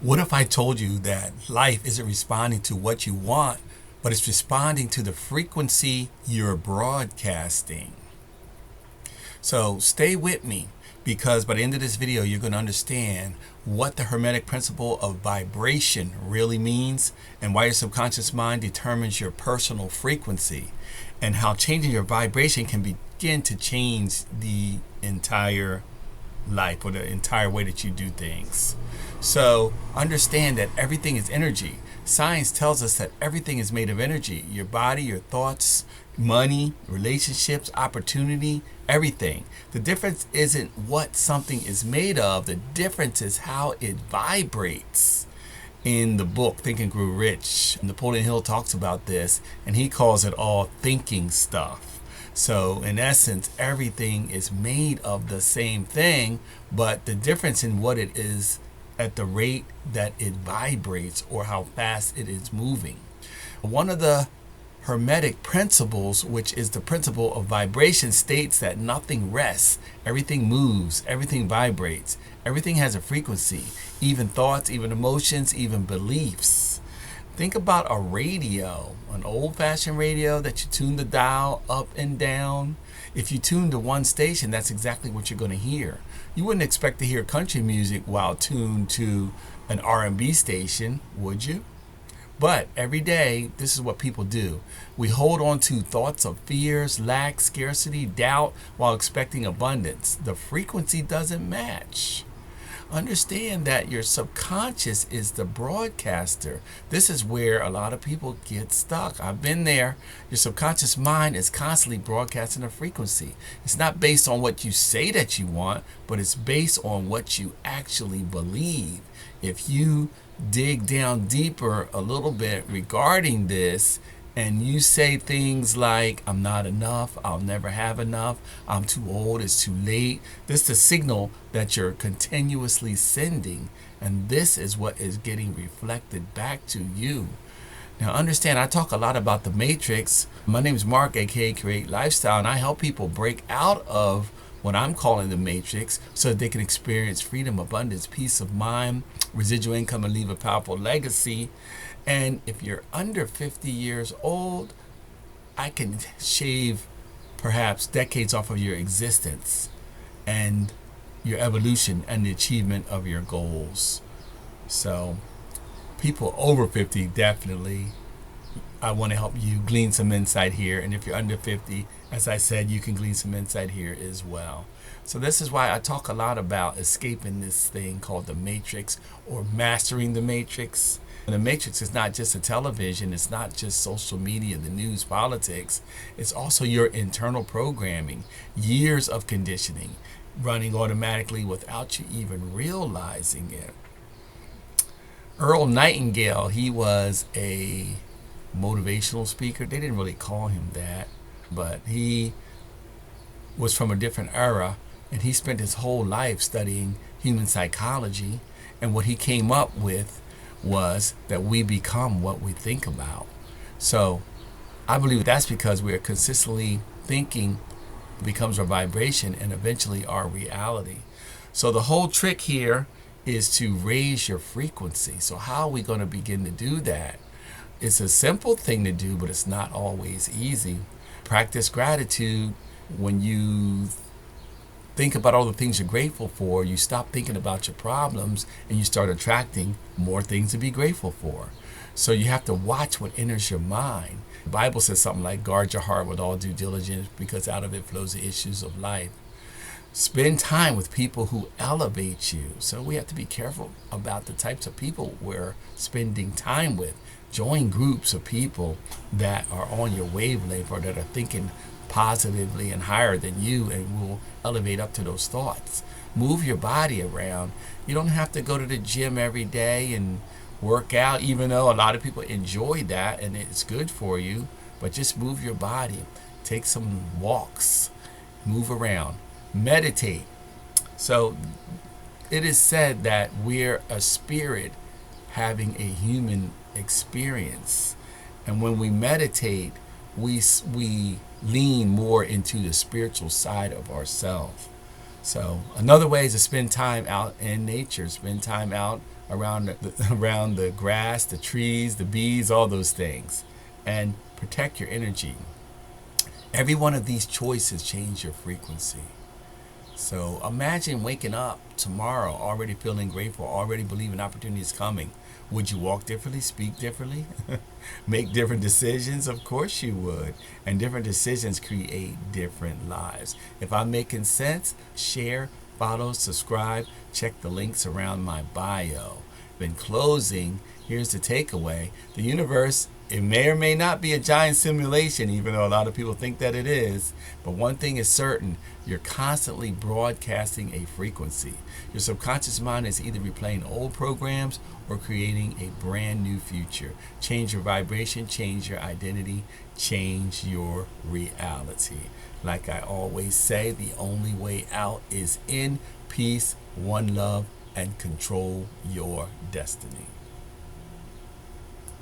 What if I told you that life isn't responding to what you want, but it's responding to the frequency you're broadcasting? So stay with me, because by the end of this video, you're going to understand what the Hermetic Principle of Vibration really means and why your subconscious mind determines your personal frequency, and how changing your vibration can begin to change the entire life or the entire way that you do things. So understand that everything is energy. Science tells us that everything is made of energy. Your body, your thoughts, money, relationships, opportunity, everything. The difference isn't what something is made of. The difference is how it vibrates. In the book Think and Grow Rich, Napoleon Hill talks about this, and he calls it all thinking stuff. So in essence, everything is made of the same thing, but the difference in what it is at the rate that it vibrates or how fast it is moving. One of the Hermetic Principles, which is the principle of vibration, states that nothing rests, everything moves, everything vibrates, everything has a frequency, even thoughts, even emotions, even beliefs. Think about a radio, an old-fashioned radio that you tune the dial up and down. If you tune to one station, that's exactly what you're going to hear. You wouldn't expect to hear country music while tuned to an R&B station, would you? But every day, this is what people do. We hold on to thoughts of fears, lack, scarcity, doubt, while expecting abundance. The frequency doesn't match. Understand that your subconscious is the broadcaster. This is where a lot of people get stuck. I've been there. Your subconscious mind is constantly broadcasting a frequency. It's not based on what you say that you want, but it's based on what you actually believe. If you dig down deeper a little bit regarding this, and you say things like, I'm not enough, I'll never have enough, I'm too old, it's too late. This is the signal that you're continuously sending, and this is what is getting reflected back to you. Now understand, I talk a lot about the matrix. My name is Mark, aka Create Lifestyle, and I help people break out of what I'm calling the matrix so that they can experience freedom, abundance, peace of mind, residual income, and leave a powerful legacy. And if you're under 50 years old, I can shave perhaps decades off of your existence and your evolution and the achievement of your goals. So people over 50, definitely, I want to help you glean some insight here. And if you're under 50, as I said, you can glean some insight here as well. So this is why I talk a lot about escaping this thing called the matrix, or mastering the matrix. And the matrix is not just a television, it's not just social media, the news, politics. It's also your internal programming, years of conditioning, running automatically without you even realizing it. Earl Nightingale, he was a motivational speaker. They didn't really call him that, but he was from a different era, and he spent his whole life studying human psychology, and what he came up with was that we become what we think about. So I believe that's because we're consistently thinking becomes our vibration and eventually our reality. So the whole trick here is to raise your frequency. So how are we going to begin to do that? It's a simple thing to do, but it's not always easy. Practice gratitude. When you think about all the things you're grateful for, you stop thinking about your problems and you start attracting more things to be grateful for. So you have to watch what enters your mind. The Bible says something like, guard your heart with all due diligence, because out of it flows the issues of life. Spend time with people who elevate you. So we have to be careful about the types of people we're spending time with. Join groups of people that are on your wavelength or that are thinking positively and higher than you, and will elevate up to those thoughts. Move your body around. You don't have to go to the gym every day and work out, even though a lot of people enjoy that and it's good for you, but just move your body. Take some walks, move around, meditate. So it is said that we're a spirit having a human experience, and when we meditate, we lean more into the spiritual side of ourselves. So another way is to spend time out in nature, spend time out around the grass, the trees, the bees, all those things, and protect your energy. Every one of these choices change your frequency. So imagine waking up tomorrow already feeling grateful, already believing opportunity is coming. Would you walk differently, speak differently, make different decisions? Of course you would. And different decisions create different lives. If I'm making sense, share, follow, subscribe, check the links around my bio. In closing, here's the takeaway. The universe, it may or may not be a giant simulation, even though a lot of people think that it is. But one thing is certain, you're constantly broadcasting a frequency. Your subconscious mind is either replaying old programs or creating a brand new future. Change your vibration, change your identity, change your reality. Like I always say, the only way out is in peace, one love, and control your destiny.